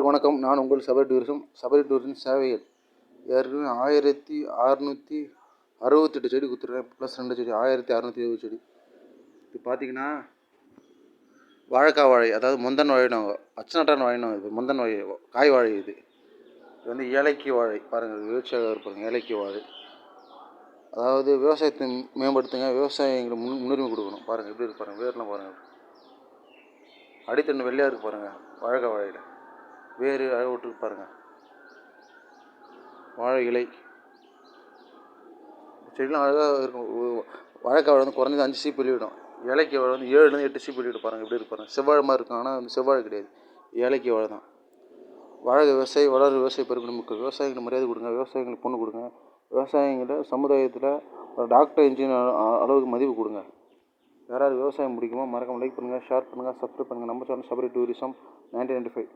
வணக்கம். நான் உங்கள் சபரி டூரிசம் சேவைகள். ஏற்கனவே 1668 செடி கொடுத்துருக்கேன். ப்ளஸ் 2 செடி 1620 செடி. இது பார்த்தீங்கன்னா வாழைக்காய் வாழை, அதாவது முந்தன் வாழைனாங்க, அச்சநட்டான் வாழைனாங்க. இது முந்தன் வாழை, காய் வாழை. இது வந்து ஏலைக்கி வாழை. பாருங்கள், விவசாயம் இருப்பாங்க. ஏலைக்கி வாழை அதாவது விவசாயத்தை மேம்படுத்துங்க, விவசாயிகளுக்கு முன்னுரிமை கொடுக்கணும். பாருங்கள் எப்படி இருக்கு பாருங்கள், வேர்லாம் பாருங்கள். அடித்தண்டு வெள்ளையாக இருக்குது பாருங்கள். வாழைக்காய் வாழையில் வேறு விட்டு பாருங்கள். வாழை இலை செடிலாம் அழகாக இருக்கும். வாழைக்காய் வாழை வந்து குறைஞ்சது 5 சீப்பு வெளியிடும். ஏலைக்காய் வாழை வந்து 7லேருந்து 8 சீப்பு வெளியிடும். பாருங்கள் எப்படி இருக்கு பாருங்கள். செவ்வாழை மாதிரி இருக்கும், ஆனால் வந்து செவ்வாழை கிடையாது, ஏலைக்காய் வாழை தான். வாழை விவசாயி வளர விவசாய பெருக்கணும். விவசாயிகளுக்கு மரியாதை கொடுங்க, விவசாயிகளுக்கு பொண்ணு கொடுங்க. விவசாயிங்கிட்ட சமுதாயத்தில் ஒரு டாக்டர் இன்ஜினியர் அளவுக்கு மதிப்பு கொடுங்க. யாராவது விவசாயம் பிடிக்குமோ மறக்காம லைக் பண்ணுங்கள், ஷேர் பண்ணுங்கள், சப்ஸ்கிரைப் பண்ணுங்கள். நம்ம சேனல் சபரி டூரிசம் 1995.